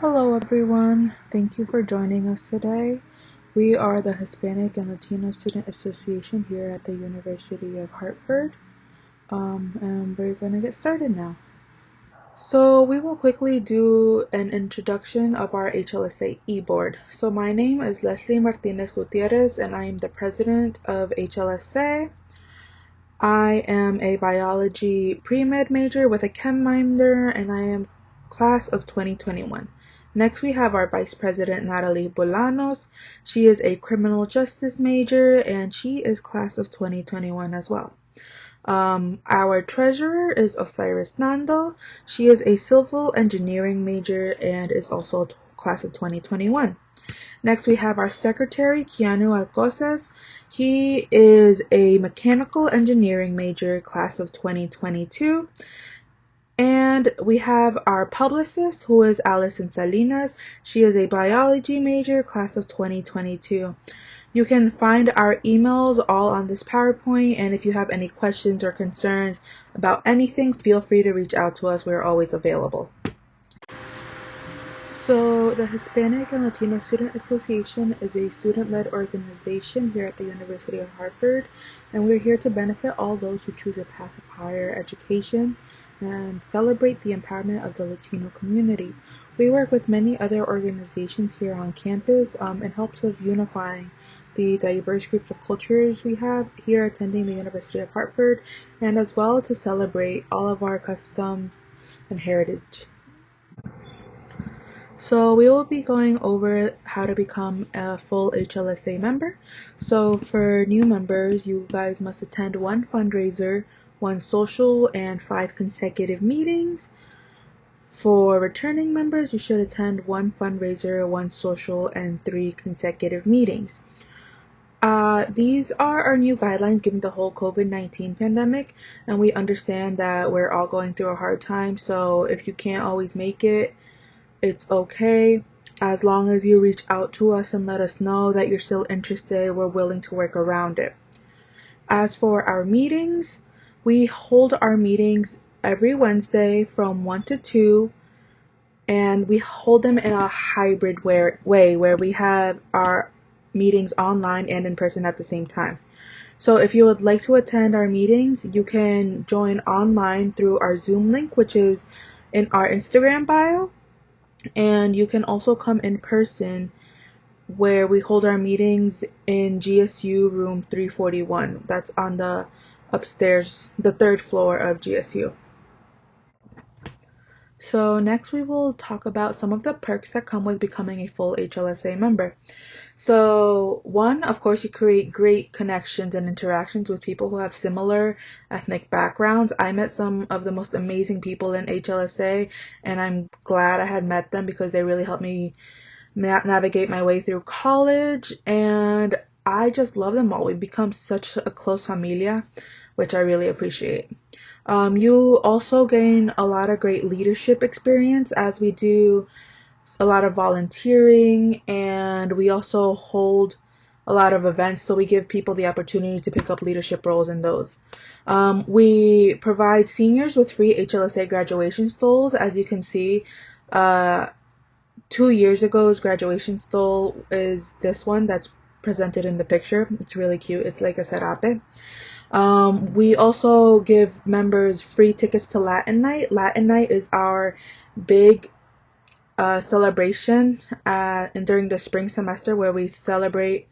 Hello everyone, thank you for joining us today. We are the Hispanic and Latino Student Association here at the University of Hartford, and we're going to get started now. So we will quickly do an introduction of our HLSA e-board. So my name is Leslie Martinez Gutierrez and I am the president of HLSA. I am a biology pre-med major with a chem minor and I am class of 2021. Next we have our vice president Natalie Bolanos. She is a criminal justice major and she is class of 2021 as well. Our treasurer is Osiris Nando. She is a civil engineering major and is also class of 2021. Next we have our secretary Keanu Alcoses. He is a mechanical engineering major, class of 2022. And we have our publicist, who is Allison Salinas. She is a biology major, class of 2022. You can find our emails all on this PowerPoint, and if you have any questions or concerns about anything, feel free to reach out to us. We're always available. So the Hispanic and Latino Student Association is a student-led organization here at the University of Hartford, and we're here to benefit all those who choose a path of higher education and celebrate the empowerment of the Latino community. We work with many other organizations here on campus in hopes of unifying the diverse groups of cultures we have here attending the University of Hartford, and as well to celebrate all of our customs and heritage. So we will be going over how to become a full HLSA member. So for new members, you guys must attend one fundraiser, one social, and 5 consecutive meetings. For returning members, you should attend one fundraiser, one social, and 3 consecutive meetings. These are our new guidelines given the whole COVID-19 pandemic, and we understand that we're all going through a hard time, so if you can't always make it, it's okay. As long as you reach out to us and let us know that you're still interested, we're willing to work around it. As for our meetings, we hold our meetings every Wednesday from 1 to 2, and we hold them in a hybrid way where we have our meetings online and in person at the same time. So if you would like to attend our meetings, you can join online through our Zoom link, which is in our Instagram bio. And you can also come in person where we hold our meetings in GSU room 341. That's on the upstairs, the 3rd floor of GSU. So next we will talk about some of the perks that come with becoming a full HLSA member. So one, of course, you create great connections and interactions with people who have similar ethnic backgrounds. I met some of the most amazing people in HLSA, and I'm glad I had met them because they really helped me navigate my way through college, and I just love them all. We've become such a close familia, which I really appreciate. You also gain a lot of great leadership experience as we do a lot of volunteering, and we also hold a lot of events, so we give people the opportunity to pick up leadership roles in those. We provide seniors with free HLSA graduation stoles. As you can see, 2 years ago's graduation stole is this one that's presented in the picture. It's really cute. It's like a serape. We also give members free tickets to Latin Night. Latin Night is our big celebration during the spring semester where we celebrate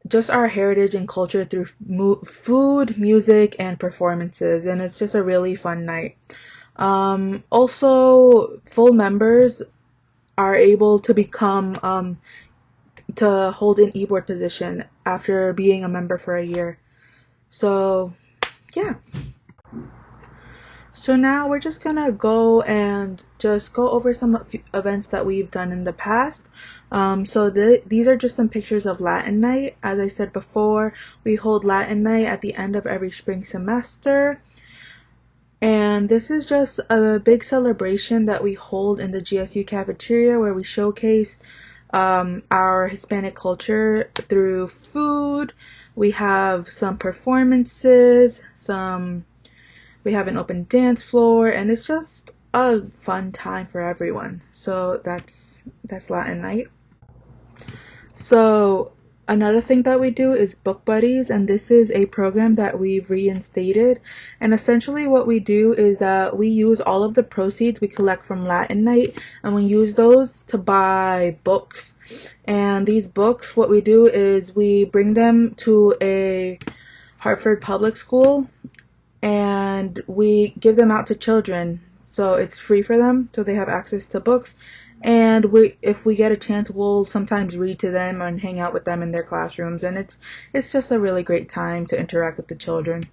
just our heritage and culture through food, music, and performances, and it's just a really fun night. Also, full members are able to become to hold an e-board position after being a member for a year. So yeah. So now we're just gonna go over some events that we've done in the past. So these are just some pictures of Latin Night. As I said before, we hold Latin Night at the end of every spring semester. And this is just a big celebration that we hold in the GSU cafeteria where we showcase our Hispanic culture through food. We have some performances, we have an open dance floor, and it's just a fun time for everyone. So that's Latin night. So another thing that we do is book buddies, and this is a program that we've reinstated. And essentially what we do is that we use all of the proceeds we collect from Latin night, and we use those to buy books. And these books, what we do is we bring them to a Hartford public school and we give them out to children. So it's free for them, so they have access to books. And if we get a chance, we'll sometimes read to them and hang out with them in their classrooms. And it's just a really great time to interact with the children.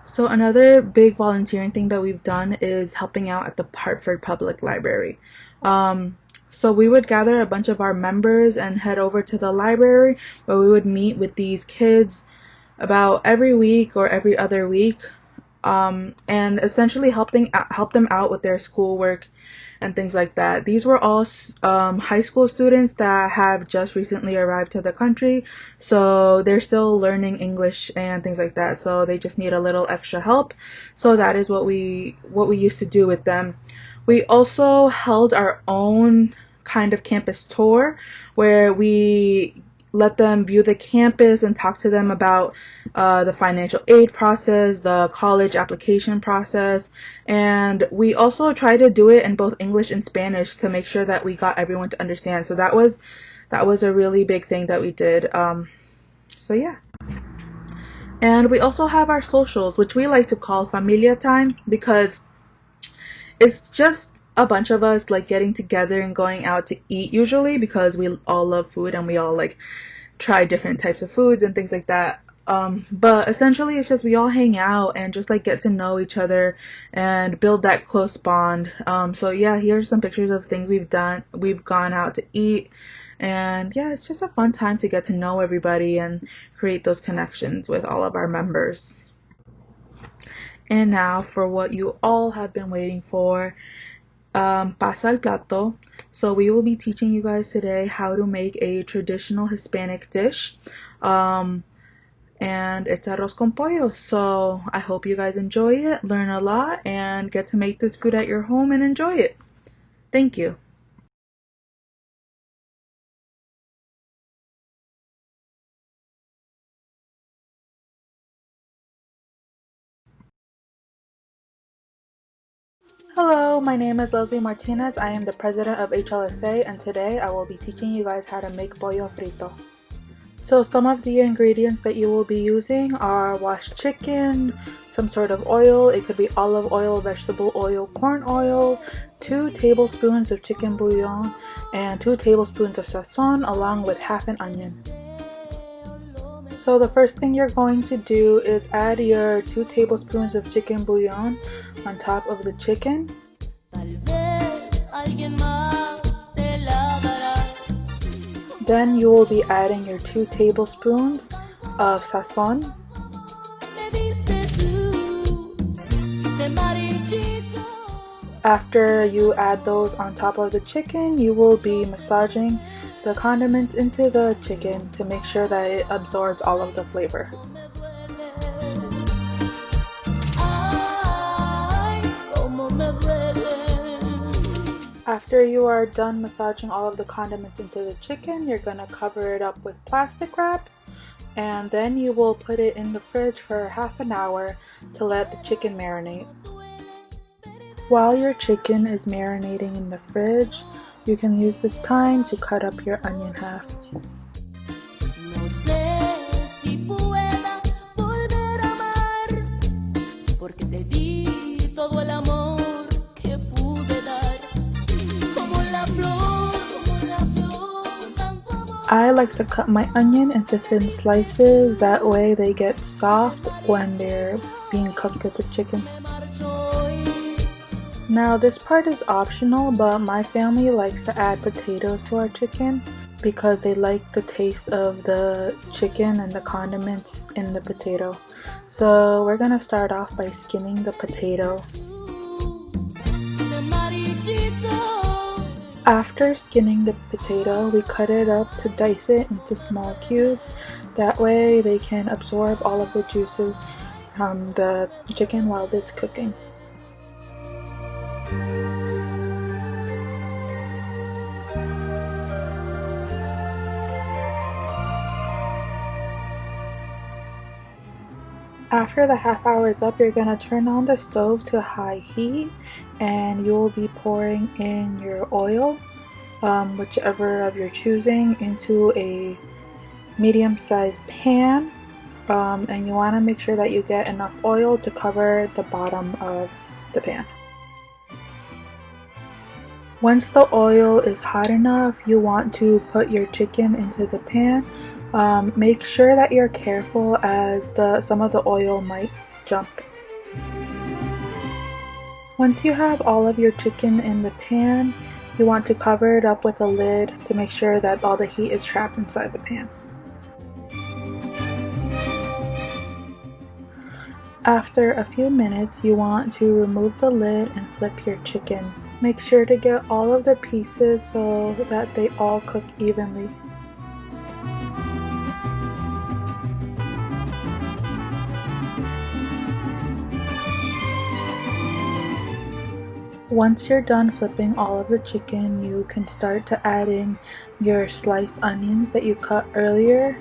So another big volunteering thing that we've done is helping out at the Hartford Public Library. So we would gather a bunch of our members and head over to the library where we would meet with these kids about every week or every other week, and essentially help them out with their schoolwork and things like that. These were all high school students that have just recently arrived to the country, so they're still learning English and things like that, so they just need a little extra help. So that is what we used to do with them. We also held our own kind of campus tour where we let them view the campus and talk to them about the financial aid process, the college application process, and we also try to do it in both English and Spanish to make sure that we got everyone to understand. So that was a really big thing that we did. So yeah. And we also have our socials, which we like to call familia time, because it's just a bunch of us like getting together and going out to eat usually, because we all love food and we all like try different types of foods and things like that. But essentially it's just we all hang out and just like get to know each other and build that close bond. So yeah, here's some pictures of things we've done. We've gone out to eat, and yeah, it's just a fun time to get to know everybody and create those connections with all of our members. And now for what you all have been waiting for, pasa el plato. So we will be teaching you guys today how to make a traditional Hispanic dish, and it's arroz con pollo. So I hope you guys enjoy it, learn a lot, and get to make this food at your home and enjoy it. Thank you. Hello, my name is Leslie Martinez. I am the president of HLSA, and today I will be teaching you guys how to make pollo frito. So some of the ingredients that you will be using are washed chicken, some sort of oil, it could be olive oil, vegetable oil, corn oil, 2 tablespoons of chicken bouillon, and 2 tablespoons of sazon, along with half an onion. So the first thing you're going to do is add your 2 tablespoons of chicken bouillon on top of the chicken. Then you will be adding your 2 tablespoons of sazon. After you add those on top of the chicken, you will be massaging the condiments into the chicken to make sure that it absorbs all of the flavor. After you are done massaging all of the condiments into the chicken, you're going to cover it up with plastic wrap, and then you will put it in the fridge for half an hour to let the chicken marinate. While your chicken is marinating in the fridge, you can use this time to cut up your onion half. I like to cut my onion into thin slices, that way they get soft when they're being cooked with the chicken. Now this part is optional, but my family likes to add potatoes to our chicken because they like the taste of the chicken and the condiments in the potato. So we're gonna start off by skinning the potato. After skinning the potato, we cut it up to dice it into small cubes. That way they can absorb all of the juices from the chicken while it's cooking. After the half hour is up, you're going to turn on the stove to high heat and you will be pouring in your oil, whichever of your choosing, into a medium-sized pan. And you want to make sure that you get enough oil to cover the bottom of the pan. Once the oil is hot enough, you want to put your chicken into the pan. Make sure that you're careful as some of the oil might jump. Once you have all of your chicken in the pan, you want to cover it up with a lid to make sure that all the heat is trapped inside the pan. After a few minutes, you want to remove the lid and flip your chicken. Make sure to get all of the pieces so that they all cook evenly. Once you're done flipping all of the chicken, you can start to add in your sliced onions that you cut earlier.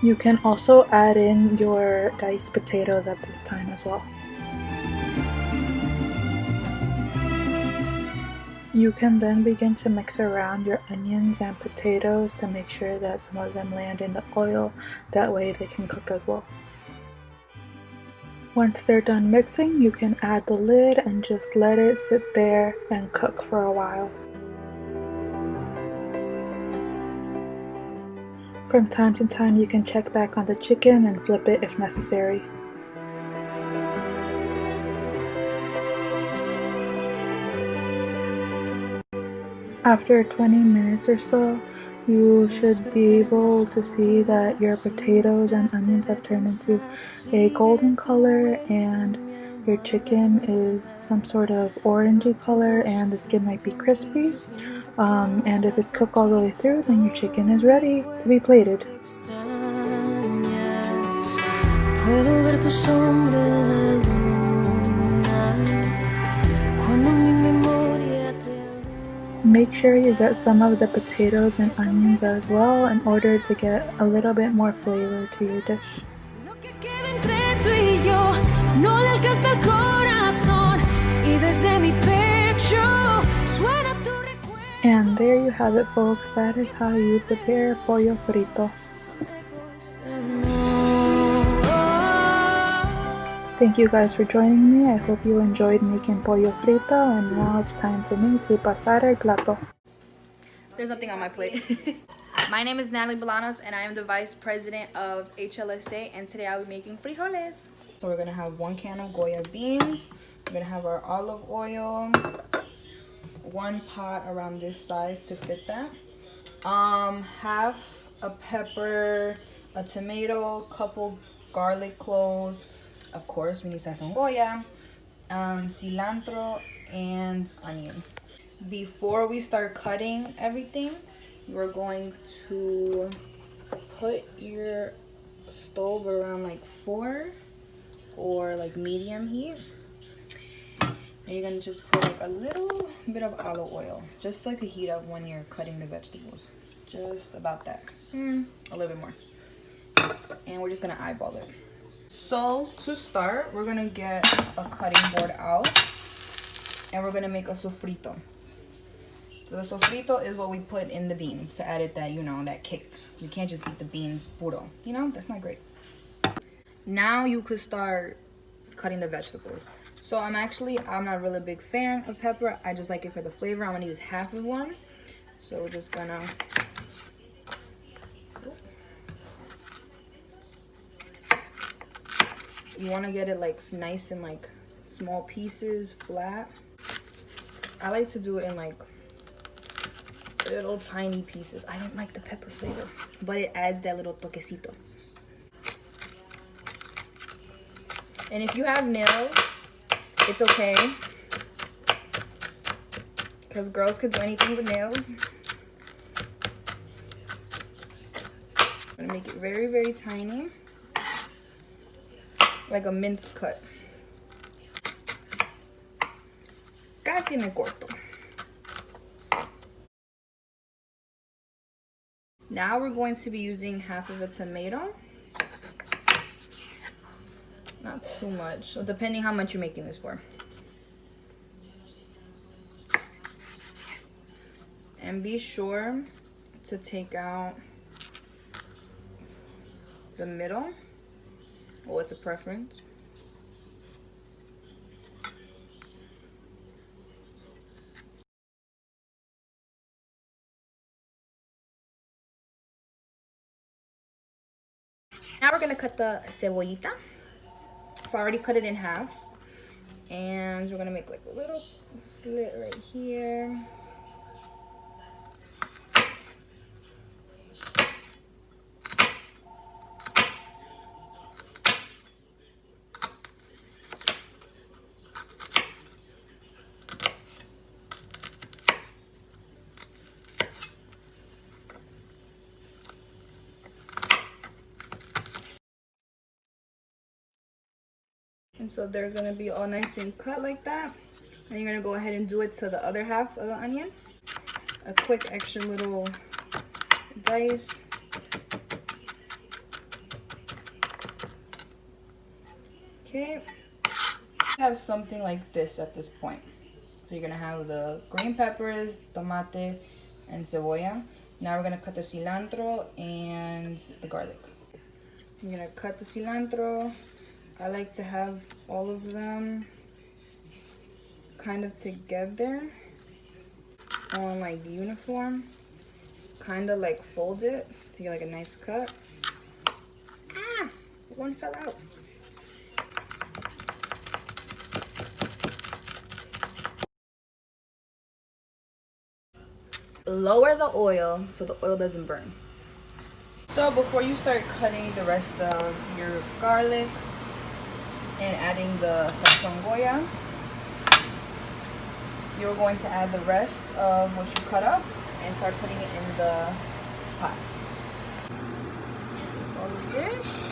You can also add in your diced potatoes at this time as well. You can then begin to mix around your onions and potatoes to make sure that some of them land in the oil, that way they can cook as well. Once they're done mixing, you can add the lid and just let it sit there and cook for a while. From time to time, you can check back on the chicken and flip it if necessary. After 20 minutes or so, you should be able to see that your potatoes and onions have turned into a golden color and your chicken is some sort of orangey color and the skin might be crispy. And if it's cooked all the way through, then your chicken is ready to be plated. Make sure you get some of the potatoes and onions as well in order to get a little bit more flavor to your dish. And there you have it, folks. That is how you prepare pollo frito. Thank you guys for joining me. I hope you enjoyed making pollo frito, and now it's time for me to pasar el plato. There's nothing on my plate. My name is Natalie Bolanos, and I am the Vice President of HLSA, and today I'll be making frijoles. So we're gonna have 1 can of Goya beans. We're gonna have our olive oil, 1 pot around this size to fit that. Half a pepper, a tomato, couple garlic cloves. Of course, we need sazon Goya, cilantro, and onion. Before we start cutting everything, we're going to put your stove around like 4 or like medium heat. And you're gonna just put like a little bit of olive oil, just like a heat up when you're cutting the vegetables. Just about that, a little bit more. And we're just gonna eyeball it. So to start, we're gonna get a cutting board out and we're gonna make a sofrito. So the sofrito is what we put in the beans to add it that, you know, that kick. You can't just eat the beans puro, you know, that's not great. Now you could start cutting the vegetables. So I'm not really a big fan of pepper. I just like it for the flavor. I'm gonna use half of one. So we're just gonna you want to get it like nice and like small pieces, flat. I like to do it in like little tiny pieces. I don't like the pepper flavor, but it adds that little toquecito. And if you have nails, it's okay, because girls could do anything with nails. I'm gonna make it very, very tiny. like a minced cut. Casi me corto. Now we're going to be using half of a tomato. Not too much, so depending how much you're making this for. And be sure to take out the middle. Oh, it's a preference. Now we're gonna cut the cebollita. So I already cut it in half. And we're gonna make like a little slit right here. And so they're gonna be all nice and cut like that. And you're gonna go ahead and do it to the other half of the onion. A quick extra little dice. Okay. Have something like this at this point. So you're gonna have the green peppers, tomate, and cebolla. Now we're gonna cut the cilantro and the garlic. I'm gonna cut the cilantro. I like to have all of them kind of together on like uniform. Kind of like fold it to get like a nice cut. Ah, one fell out. Lower the oil so the oil doesn't burn. So before you start cutting the rest of your garlic and adding the sazon goya, you're going to add the rest of what you cut up and start putting it in the pot. All of this.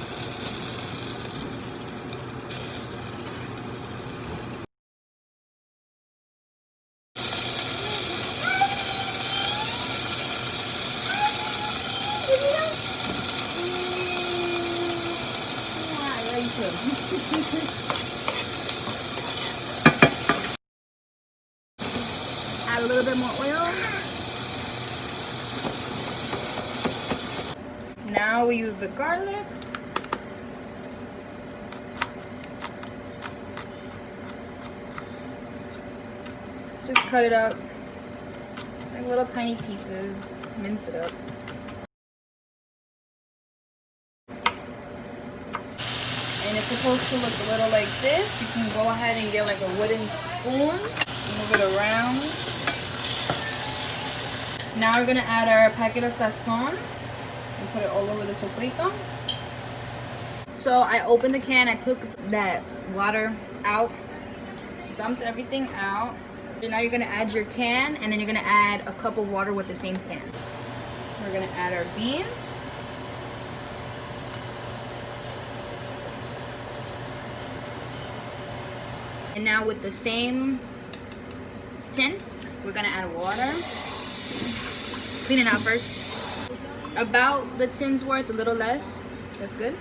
Add a little bit more oil. Now we use the garlic. Just cut it up like little tiny pieces, mince it up. And it's supposed to look a little like this. You can go ahead and get like a wooden spoon, move it around. Now we're gonna add our packet of sazon and put it all over the sofrito. So I opened the can, I took that water out, dumped everything out. And now you're gonna add your can, and then you're gonna add a cup of water with the same can. So we're gonna add our beans. And now with the same tin, we're gonna add water. Clean it out first. About the tin's worth, a little less. That's good.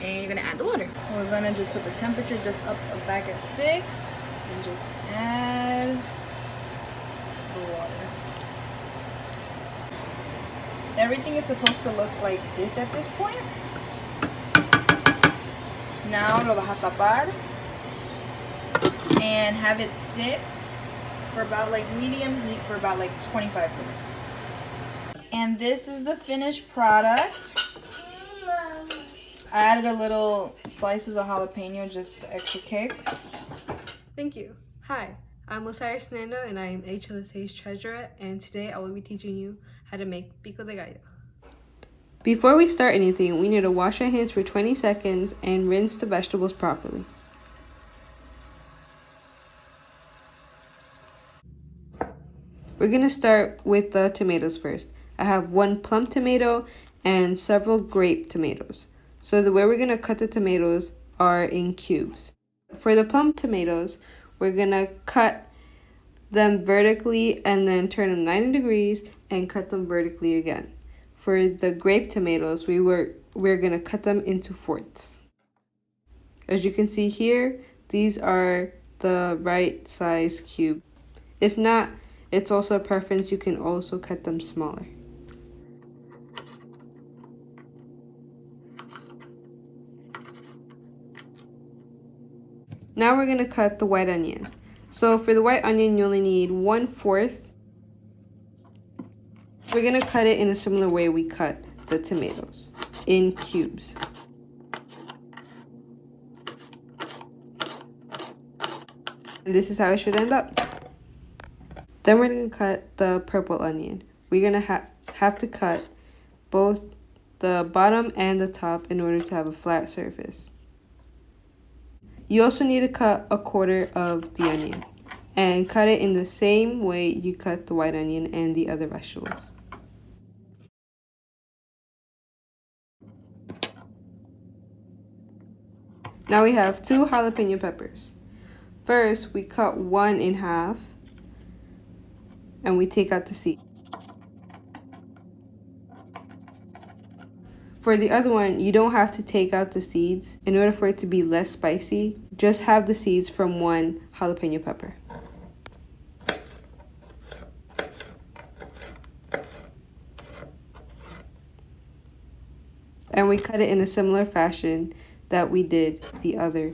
And you're gonna add the water. We're gonna just put the temperature just up back at 6 and just add the water. Everything is supposed to look like this at this point. Now lo vas a tapar and have it sit for about like medium heat for about like 25 minutes. And this is the finished product. I added a little slices of jalapeno, just extra kick. Thank you. Hi, I'm Osiris Nando and I am HLSA's treasurer, and today I will be teaching you how to make pico de gallo. Before we start anything, we need to wash our hands for 20 seconds and rinse the vegetables properly. We're going to start with the tomatoes first. I have 1 plum tomato and several grape tomatoes. So the way we're going to cut the tomatoes, are in cubes. For the plum tomatoes, we're gonna cut them vertically and then turn them 90 degrees and cut them vertically again. For the grape tomatoes, we're gonna cut them into fourths. As you can see here, these are the right size cube. If not, it's also a preference, you can also cut them smaller. Now we're gonna cut the white onion. So for the white onion, you only need 1/4. We're gonna cut it in a similar way we cut the tomatoes, in cubes. And this is how it should end up. Then we're gonna cut the purple onion. We're gonna have to cut both the bottom and the top in order to have a flat surface. You also need to cut 1/4 of the onion and cut it in the same way you cut the white onion and the other vegetables. Now we have 2 jalapeno peppers. First, we cut one in half and we take out the seed. For the other one, you don't have to take out the seeds. In order for it to be less spicy, just have the seeds from one jalapeno pepper. And we cut it in a similar fashion that we did the other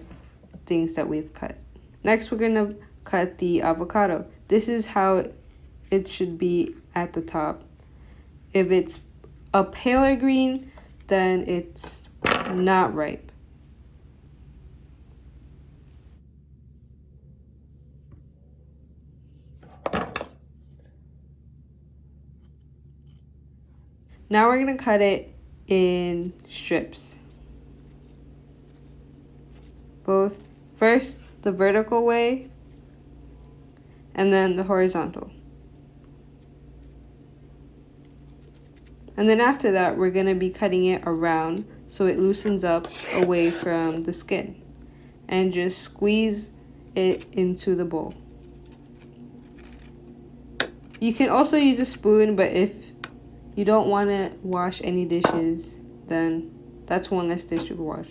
things that we've cut. Next, we're gonna cut the avocado. This is how it should be at the top. If it's a paler green, then it's not ripe. Now we're gonna cut it in strips. Both, first the vertical way and then the horizontal. And then after that, we're gonna be cutting it around so it loosens up away from the skin. And just squeeze it into the bowl. You can also use a spoon, but if you don't wanna wash any dishes, then that's one less dish you can wash.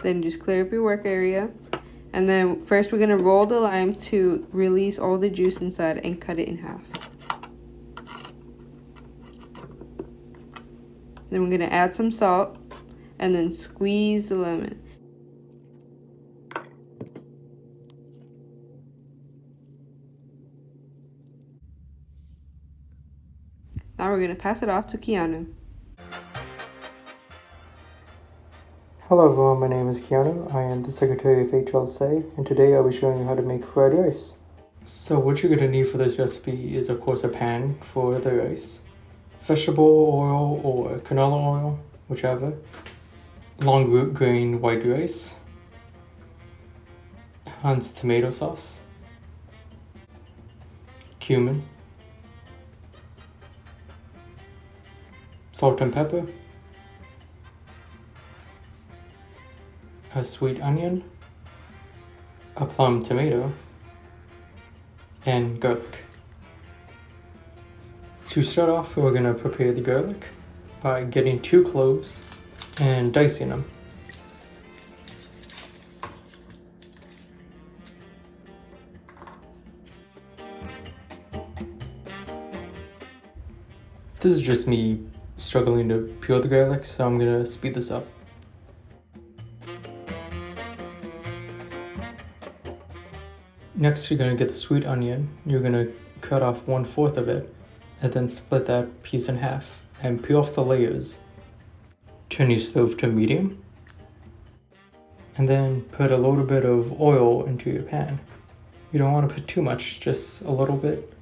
Then just clear up your work area. And then first we're gonna roll the lime to release all the juice inside and cut it in half. Then we're gonna add some salt and then squeeze the lemon. Now we're gonna pass it off to Keanu. Hello everyone, my name is Keanu. I am the Secretary of HLSA, and today I'll be showing you how to make fried rice. So what you're going to need for this recipe is of course a pan for the rice, vegetable oil or canola oil, whichever, long grain white rice, Heinz tomato sauce, cumin, salt and pepper, a sweet onion, a plum tomato, and garlic. To start off, we're going to prepare the garlic by getting 2 cloves and dicing them. This is just me struggling to peel the garlic, so I'm going to speed this up. Next, you're going to get the sweet onion. You're going to cut off 1/4 of it and then split that piece in half and peel off the layers. Turn your stove to medium and then put a little bit of oil into your pan. You don't want to put too much, just a little bit,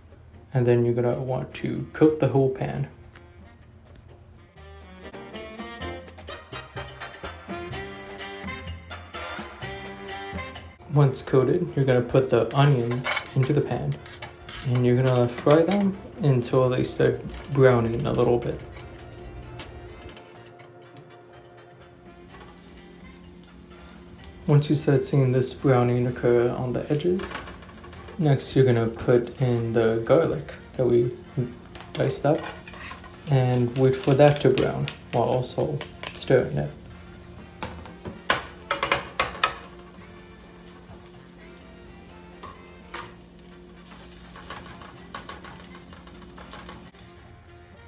and then you're going to want to coat the whole pan. Once coated, you're going to put the onions into the pan and you're going to fry them until they start browning a little bit. Once you start seeing this browning occur on the edges, next you're going to put in the garlic that we diced up and wait for that to brown while also stirring it.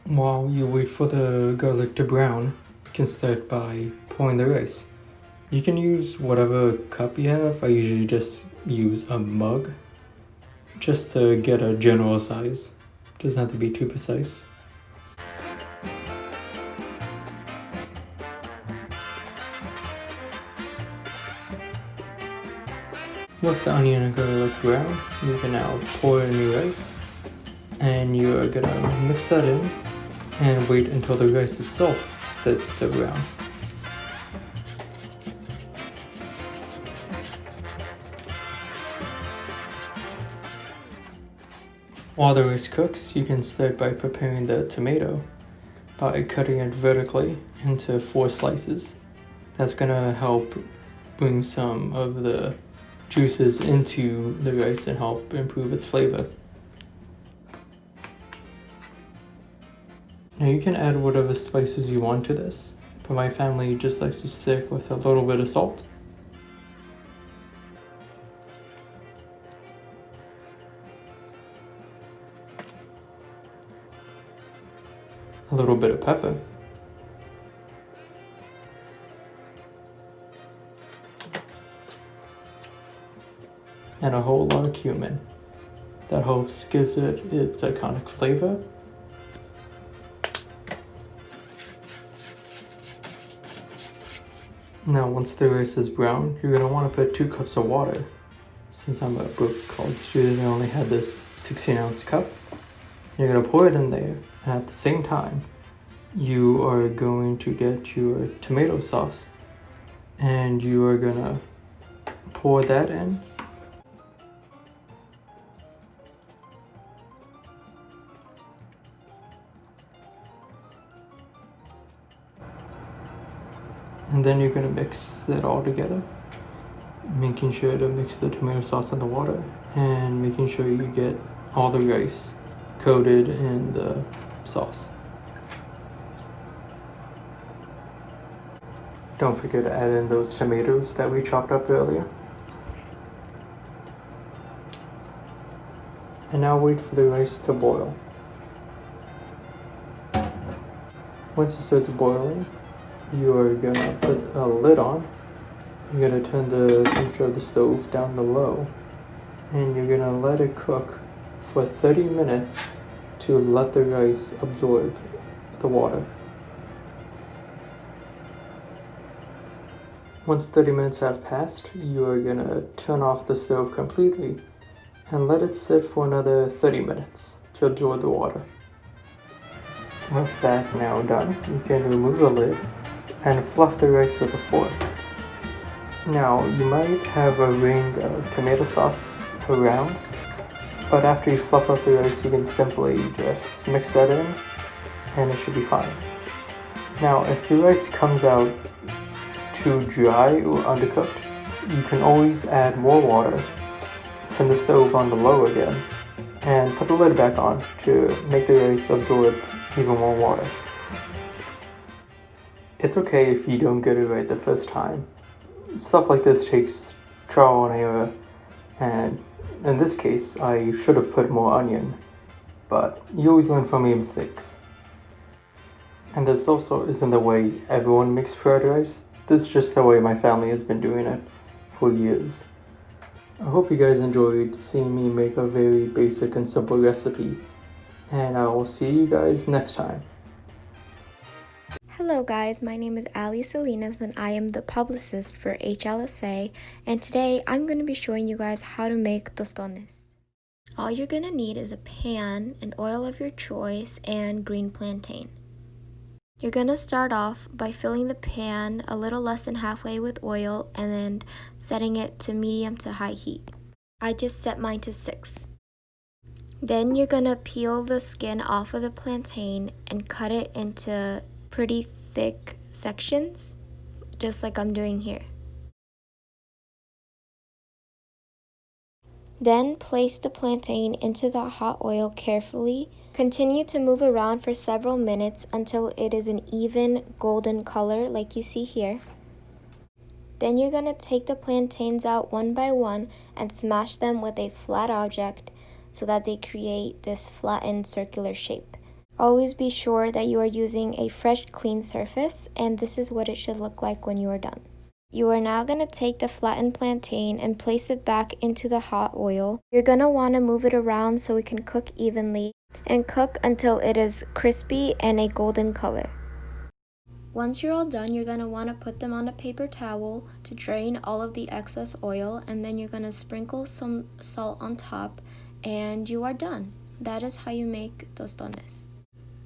While you wait for the garlic to brown, you can start by pouring the rice. You can use whatever cup you have. I usually just use a mug just to get a general size. Doesn't have to be too precise. With the onion and garlic brown, you can now pour in your rice and you are gonna mix that in and wait until the rice itself starts to brown. While the rice cooks, you can start by preparing the tomato by cutting it vertically into 4 slices. That's gonna help bring some of the juices into the rice and help improve its flavor. Now you can add whatever spices you want to this, but my family just likes to stick with a little bit of salt. A little bit of pepper. And a whole lot of cumin. That helps gives it its iconic flavor. Now once the rice is brown, you're going to want to put 2 cups of water. Since I'm a broke college student, I only had this 16-ounce cup. You're going to pour it in there, and at the same time, you are going to get your tomato sauce, and you are going to pour that in. And then you're going to mix it all together, making sure to mix the tomato sauce in the water and making sure you get all the rice coated in the sauce. Don't forget to add in those tomatoes that we chopped up earlier. And now wait for the rice to boil. Once it starts boiling, you are gonna put a lid on. You're gonna turn the temperature of the stove down to low, and you're gonna let it cook for 30 minutes to let the rice absorb the water. Once 30 minutes have passed, you are gonna turn off the stove completely and let it sit for another 30 minutes to absorb the water. With that now done, you can remove the lid and fluff the rice with a fork. Now, you might have a ring of tomato sauce around, but after you fluff up the rice, you can simply just mix that in and it should be fine. Now, if the rice comes out too dry or undercooked, you can always add more water, turn the stove on to low again, and put the lid back on to make the rice absorb even more water. It's okay if you don't get it right the first time. Stuff like this takes trial and error, and in this case, I should have put more onion, but you always learn from your mistakes. And this also isn't the way everyone makes fried rice. This is just the way my family has been doing it for years. I hope you guys enjoyed seeing me make a very basic and simple recipe, and I will see you guys next time. Hello guys, my name is Ali Salinas and I am the publicist for HLSA, and today I'm going to be showing you guys how to make tostones. All you're going to need is a pan, an oil of your choice, and green plantain. You're gonna start off by filling the pan a little less than halfway with oil and then setting it to medium to high heat. I just set mine to 6. Then you're gonna peel the skin off of the plantain and cut it into pretty thick sections, just like I'm doing here. Then place the plantain into the hot oil carefully. Continue to move around for several minutes until it is an even golden color like you see here. Then you're going to take the plantains out one by one and smash them with a flat object so that they create this flattened circular shape. Always be sure that you are using a fresh, clean surface, and this is what it should look like when you are done. You are now going to take the flattened plantain and place it back into the hot oil. You're going to want to move it around so it can cook evenly and cook until it is crispy and a golden color. Once you're all done, you're going to want to put them on a paper towel to drain all of the excess oil, and then you're going to sprinkle some salt on top and you are done. That is how you make tostones.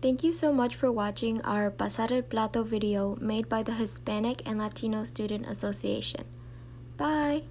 Thank you so much for watching our Pasar el Plato video made by the Hispanic and Latino Student Association. Bye!